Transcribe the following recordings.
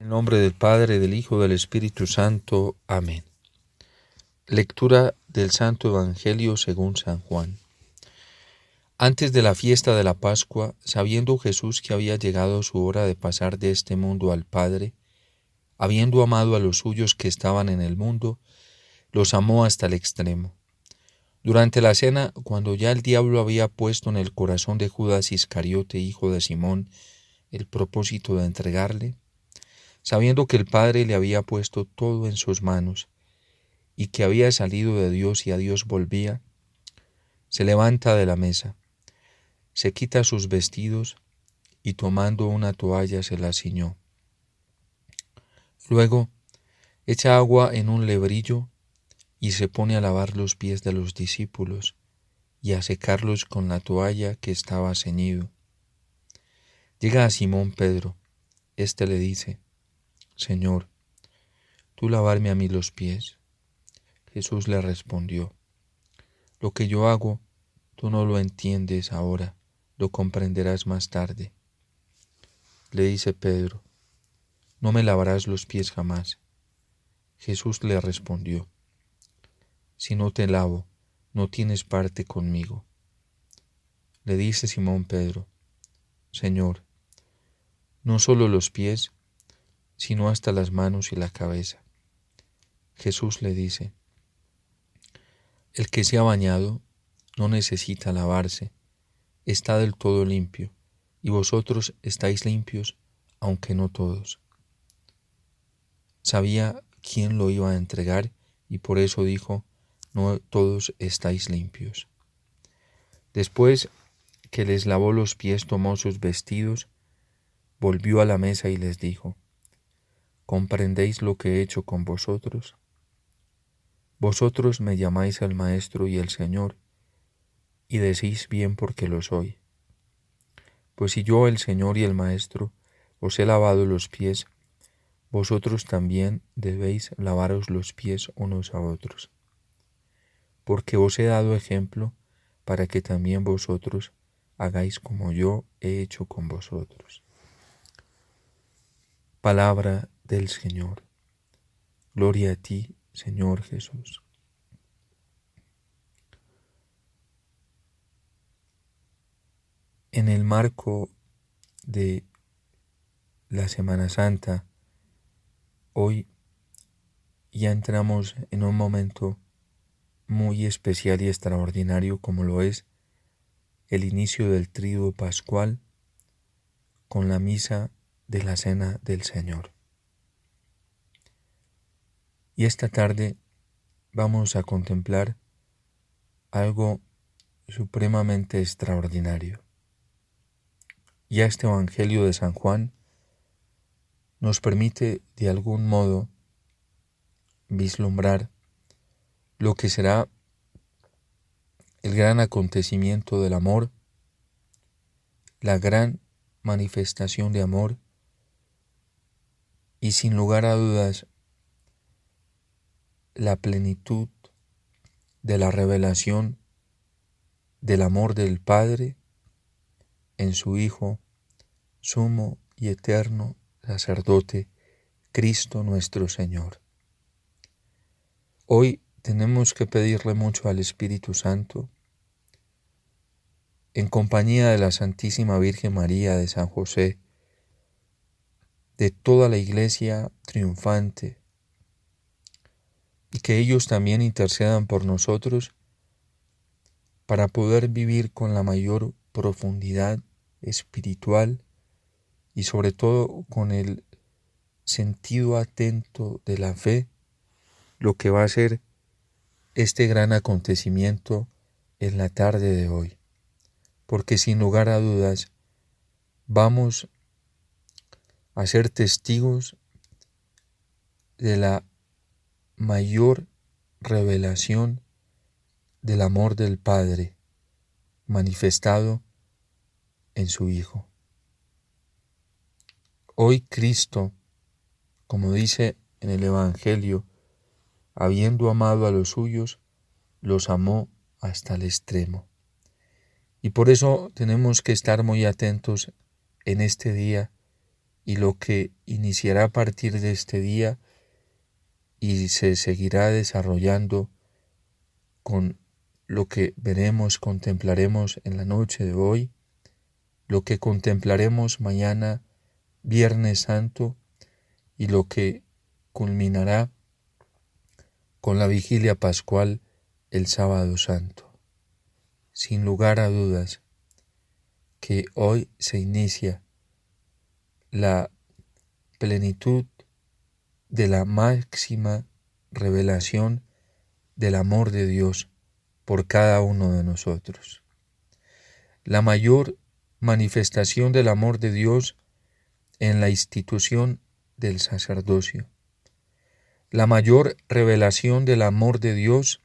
En nombre del Padre, del Hijo, del Espíritu Santo. Amén. Lectura del Santo Evangelio según San Juan. Antes de la fiesta de la Pascua, sabiendo Jesús que había llegado su hora de pasar de este mundo al Padre, habiendo amado a los suyos que estaban en el mundo, los amó hasta el extremo. Durante la cena, cuando ya el diablo había puesto en el corazón de Judas Iscariote, hijo de Simón, el propósito de entregarle, sabiendo que el Padre le había puesto todo en sus manos y que había salido de Dios y a Dios volvía, se levanta de la mesa, se quita sus vestidos y tomando una toalla se la ciñó. Luego echa agua en un lebrillo y se pone a lavar los pies de los discípulos y a secarlos con la toalla que estaba ceñido. Llega a Simón Pedro. Éste le dice: Señor, ¿tú lavarme a mí los pies? Jesús le respondió: Lo que yo hago, tú no lo entiendes ahora, lo comprenderás más tarde. Le dice Pedro: No me lavarás los pies jamás. Jesús le respondió: Si no te lavo, no tienes parte conmigo. Le dice Simón Pedro: Señor, no solo los pies, sino hasta las manos y la cabeza. Jesús le dice: El que se ha bañado no necesita lavarse, está del todo limpio, y vosotros estáis limpios, aunque no todos. Sabía quién lo iba a entregar y por eso dijo: No todos estáis limpios. Después que les lavó los pies, tomó sus vestidos, volvió a la mesa y les dijo: ¿Comprendéis lo que he hecho con vosotros? Vosotros me llamáis el Maestro y el Señor, y decís bien porque lo soy. Pues si yo, el Señor y el Maestro, os he lavado los pies, vosotros también debéis lavaros los pies unos a otros. Porque os he dado ejemplo para que también vosotros hagáis como yo he hecho con vosotros. Palabra del Señor. Gloria a ti, Señor Jesús. En el marco de la Semana Santa, hoy ya entramos en un momento muy especial y extraordinario como lo es el inicio del Tríduo Pascual con la misa de la Cena del Señor. Y esta tarde vamos a contemplar algo supremamente extraordinario. Ya este Evangelio de San Juan nos permite de algún modo vislumbrar lo que será el gran acontecimiento del amor, la gran manifestación de amor y sin lugar a dudas la plenitud de la revelación del amor del Padre en su Hijo, sumo y eterno sacerdote, Cristo nuestro Señor. Hoy tenemos que pedirle mucho al Espíritu Santo, en compañía de la Santísima Virgen María, de San José, de toda la Iglesia triunfante, y que ellos también intercedan por nosotros para poder vivir con la mayor profundidad espiritual y sobre todo con el sentido atento de la fe, lo que va a ser este gran acontecimiento en la tarde de hoy. Porque sin lugar a dudas vamos a ser testigos de la mayor revelación del amor del Padre manifestado en su Hijo. Hoy Cristo, como dice en el Evangelio, habiendo amado a los suyos, los amó hasta el extremo. Y por eso tenemos que estar muy atentos en este día y lo que iniciará a partir de este día y se seguirá desarrollando con lo que veremos, contemplaremos en la noche de hoy, lo que contemplaremos mañana, Viernes Santo, y lo que culminará con la vigilia pascual el Sábado Santo. Sin lugar a dudas que hoy se inicia la plenitud de la máxima revelación del amor de Dios por cada uno de nosotros. La mayor manifestación del amor de Dios en la institución del sacerdocio. La mayor revelación del amor de Dios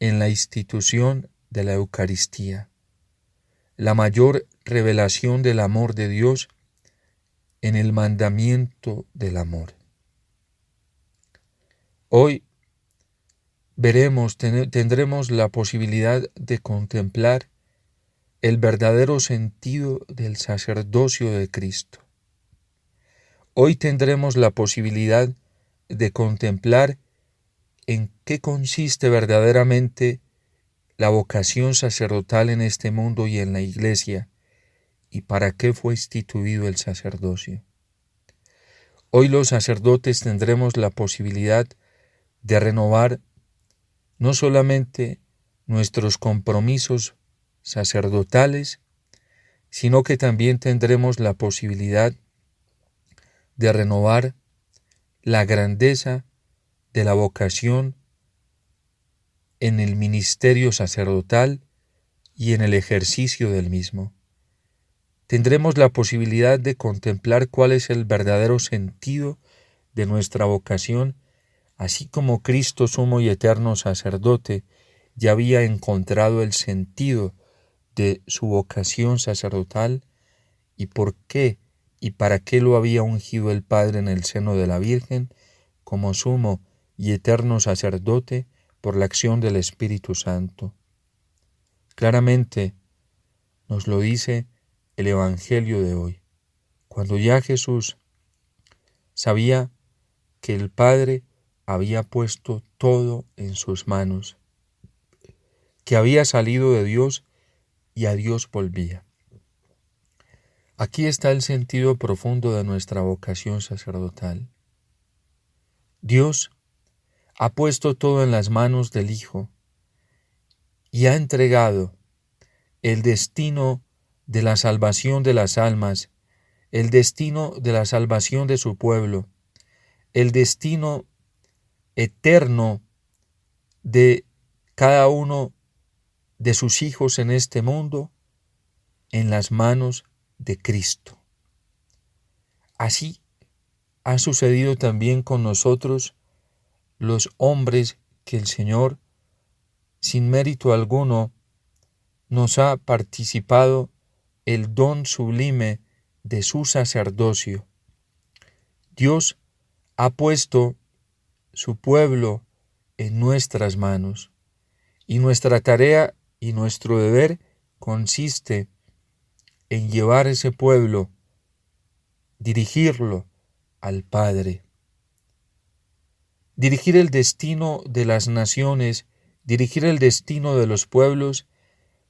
en la institución de la Eucaristía. La mayor revelación del amor de Dios en el mandamiento del amor. Hoy tendremos la posibilidad de contemplar el verdadero sentido del sacerdocio de Cristo. Hoy tendremos la posibilidad de contemplar en qué consiste verdaderamente la vocación sacerdotal en este mundo y en la Iglesia, y para qué fue instituido el sacerdocio. Hoy los sacerdotes tendremos la posibilidad de renovar no solamente nuestros compromisos sacerdotales, sino que también tendremos la posibilidad de renovar la grandeza de la vocación en el ministerio sacerdotal y en el ejercicio del mismo. Tendremos la posibilidad de contemplar cuál es el verdadero sentido de nuestra vocación, así como Cristo, sumo y eterno sacerdote, ya había encontrado el sentido de su vocación sacerdotal y por qué y para qué lo había ungido el Padre en el seno de la Virgen como sumo y eterno sacerdote por la acción del Espíritu Santo. Claramente nos lo dice el Evangelio de hoy. Cuando ya Jesús sabía que el Padre había puesto todo en sus manos, que había salido de Dios y a Dios volvía. Aquí está el sentido profundo de nuestra vocación sacerdotal. Dios ha puesto todo en las manos del Hijo y ha entregado el destino de la salvación de las almas, el destino de la salvación de su pueblo, el destino eterno de cada uno de sus hijos en este mundo en las manos de Cristo. Así ha sucedido también con nosotros, los hombres que el Señor, sin mérito alguno, nos ha participado el don sublime de su sacerdocio. Dios ha puesto su pueblo en nuestras manos, y nuestra tarea y nuestro deber consiste en llevar ese pueblo, dirigirlo al Padre. Dirigir el destino de las naciones, dirigir el destino de los pueblos,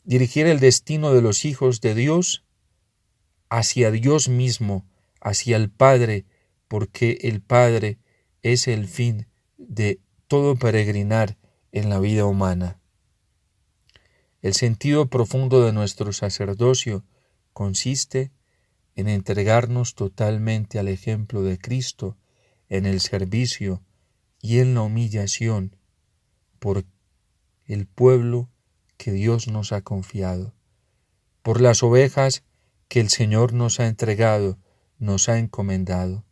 dirigir el destino de los hijos de Dios hacia Dios mismo, hacia el Padre, porque el Padre es el fin de todo peregrinar en la vida humana. El sentido profundo de nuestro sacerdocio consiste en entregarnos totalmente al ejemplo de Cristo en el servicio y en la humillación por el pueblo que Dios nos ha confiado, por las ovejas que el Señor nos ha entregado, nos ha encomendado.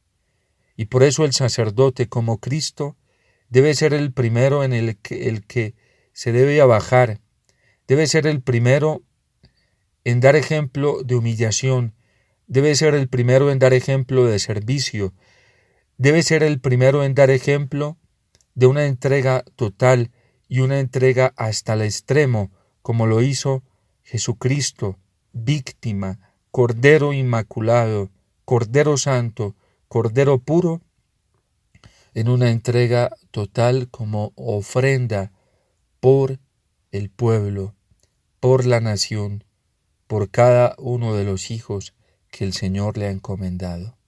Y por eso el sacerdote, como Cristo, debe ser el primero en el que se debe abajar, debe ser el primero en dar ejemplo de humillación, debe ser el primero en dar ejemplo de servicio, debe ser el primero en dar ejemplo de una entrega total y una entrega hasta el extremo, como lo hizo Jesucristo, víctima, Cordero Inmaculado, Cordero Santo, Cordero puro, en una entrega total como ofrenda por el pueblo, por la nación, por cada uno de los hijos que el Señor le ha encomendado.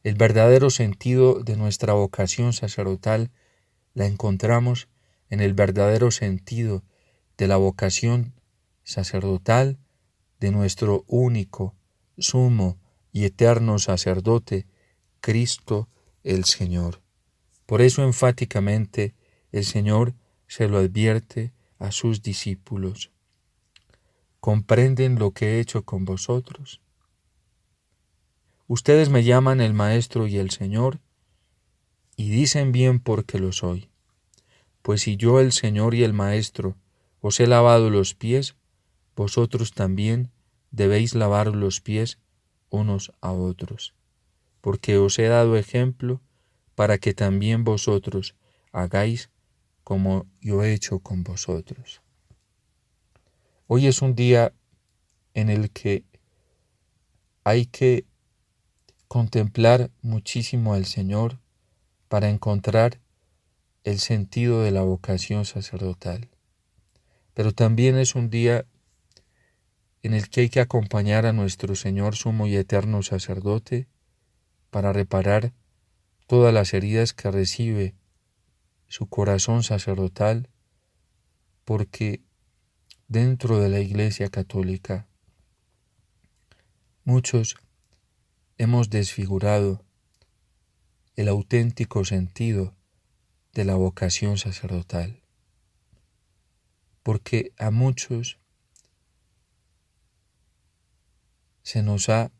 El verdadero sentido de nuestra vocación sacerdotal la encontramos en el verdadero sentido de la vocación sacerdotal de nuestro único, sumo y eterno sacerdote, Cristo el Señor. Por eso enfáticamente el Señor se lo advierte a sus discípulos. ¿Comprenden lo que he hecho con vosotros? Ustedes me llaman el Maestro y el Señor, y dicen bien porque lo soy. Pues si yo, el Señor y el Maestro, os he lavado los pies, vosotros también debéis lavar los pies unos a otros, porque os he dado ejemplo para que también vosotros hagáis como yo he hecho con vosotros. Hoy es un día en el que hay que contemplar muchísimo al Señor para encontrar el sentido de la vocación sacerdotal. Pero también es un día en el que hay que acompañar a nuestro Señor sumo y eterno sacerdote para reparar todas las heridas que recibe su corazón sacerdotal, porque dentro de la Iglesia Católica muchos hemos desfigurado el auténtico sentido de la vocación sacerdotal, porque a muchos se nos ha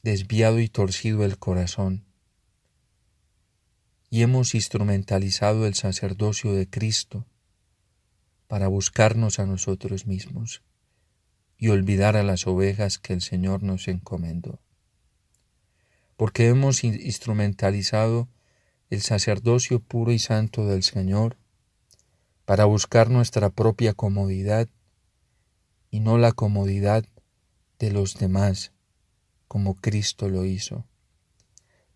desviado y torcido el corazón y hemos instrumentalizado el sacerdocio de Cristo para buscarnos a nosotros mismos y olvidar a las ovejas que el Señor nos encomendó. Porque hemos instrumentalizado el sacerdocio puro y santo del Señor para buscar nuestra propia comodidad y no la comodidad de los demás, como Cristo lo hizo.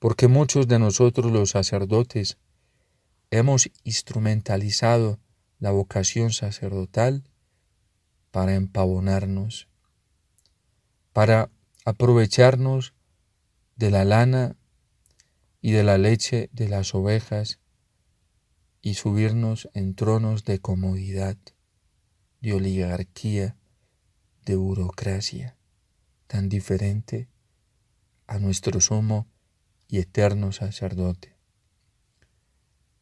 Porque muchos de nosotros los sacerdotes hemos instrumentalizado la vocación sacerdotal para empavonarnos, para aprovecharnos de la lana y de la leche de las ovejas y subirnos en tronos de comodidad, de oligarquía, de burocracia, tan diferente a nuestro sumo y eterno sacerdote.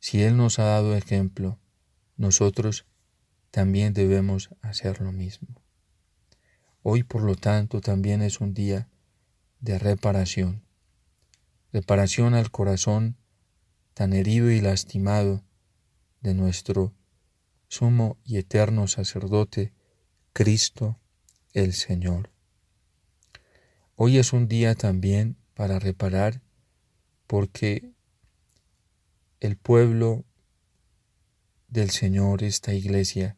Si Él nos ha dado ejemplo, nosotros también debemos hacer lo mismo. Hoy, por lo tanto, también es un día de reparación al corazón tan herido y lastimado de nuestro sumo y eterno sacerdote, Cristo el Señor. Hoy es un día también para reparar, porque el pueblo del Señor, esta iglesia,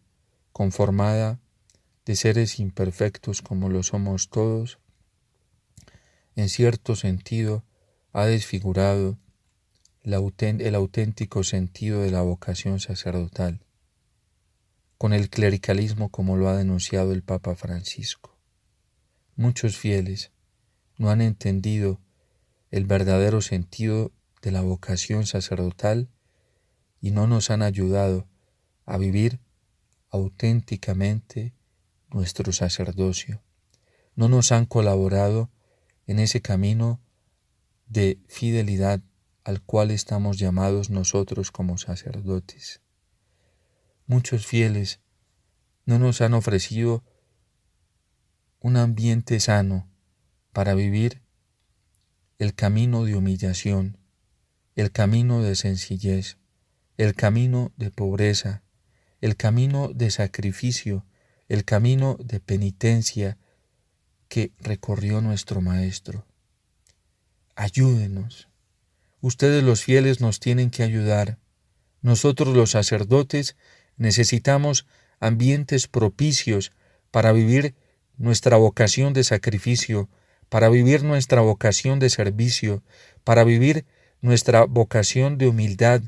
conformada de seres imperfectos como lo somos todos, en cierto sentido ha desfigurado el auténtico sentido de la vocación sacerdotal, con el clericalismo como lo ha denunciado el Papa Francisco. Muchos fieles no han entendido el verdadero sentido de la vocación sacerdotal y no nos han ayudado a vivir auténticamente nuestro sacerdocio. No nos han colaborado en ese camino de fidelidad al cual estamos llamados nosotros como sacerdotes. Muchos fieles no nos han ofrecido un ambiente sano para vivir el camino de humillación, el camino de sencillez, el camino de pobreza, el camino de sacrificio, el camino de penitencia que recorrió nuestro Maestro. Ayúdenos. Ustedes los fieles nos tienen que ayudar. Nosotros los sacerdotes necesitamos ambientes propicios para vivir nuestra vocación de sacrificio, para vivir nuestra vocación de servicio, para vivir nuestra vocación de humildad,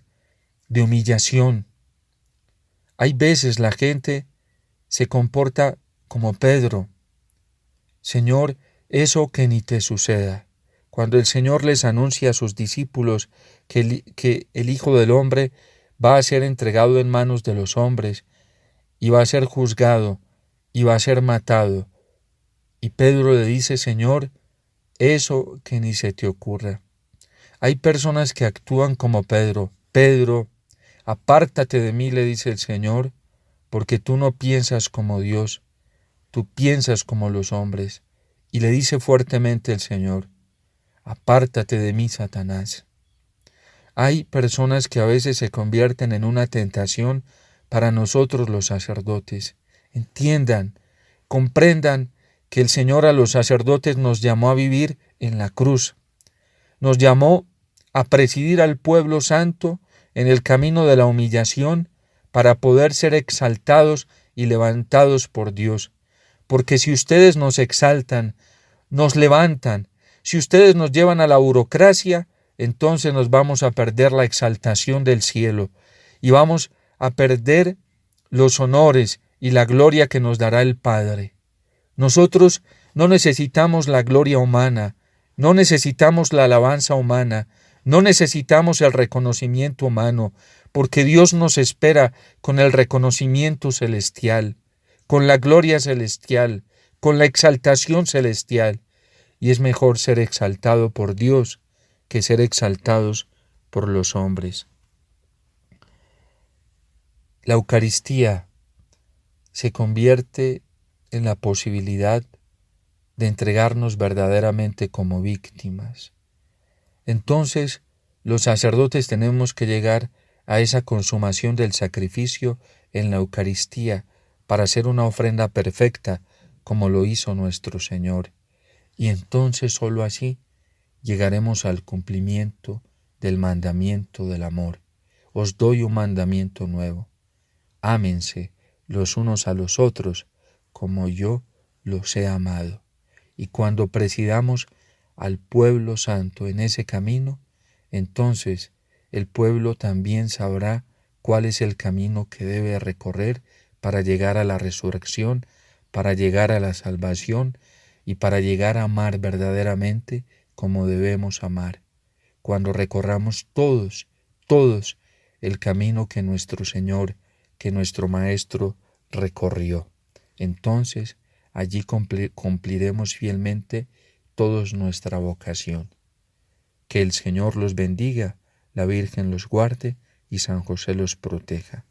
de humillación. Hay veces la gente se comporta como Pedro. Señor, eso que ni te suceda. Cuando el Señor les anuncia a sus discípulos que el Hijo del Hombre va a ser entregado en manos de los hombres, y va a ser juzgado, y va a ser matado. Y Pedro le dice, Señor, eso que ni se te ocurra. Hay personas que actúan como Pedro. Pedro, apártate de mí, le dice el Señor, porque tú no piensas como Dios, tú piensas como los hombres. Y le dice fuertemente el Señor, apártate de mí, Satanás. Hay personas que a veces se convierten en una tentación para nosotros los sacerdotes. Entiendan, comprendan que el Señor a los sacerdotes nos llamó a vivir en la cruz. Nos llamó a presidir al pueblo santo en el camino de la humillación para poder ser exaltados y levantados por Dios. Porque si ustedes nos exaltan, nos levantan, si ustedes nos llevan a la burocracia, entonces nos vamos a perder la exaltación del cielo y vamos a perder los honores y la gloria que nos dará el Padre. Nosotros no necesitamos la gloria humana, no necesitamos la alabanza humana, no necesitamos el reconocimiento humano, porque Dios nos espera con el reconocimiento celestial, con la gloria celestial, con la exaltación celestial. Y es mejor ser exaltado por Dios que ser exaltados por los hombres. La Eucaristía se convierte en la posibilidad de entregarnos verdaderamente como víctimas. Entonces, los sacerdotes tenemos que llegar a esa consumación del sacrificio en la Eucaristía para hacer una ofrenda perfecta, como lo hizo nuestro Señor. Y entonces sólo así llegaremos al cumplimiento del mandamiento del amor. Os doy un mandamiento nuevo. Ámense los unos a los otros como yo los he amado. Y cuando presidamos al pueblo santo en ese camino, entonces el pueblo también sabrá cuál es el camino que debe recorrer para llegar a la resurrección, para llegar a la salvación y para llegar a amar verdaderamente como debemos amar. Cuando recorramos todos el camino que nuestro Señor, que nuestro Maestro recorrió, entonces allí cumpliremos fielmente todos nuestra vocación. Que el Señor los bendiga, la Virgen los guarde y San José los proteja.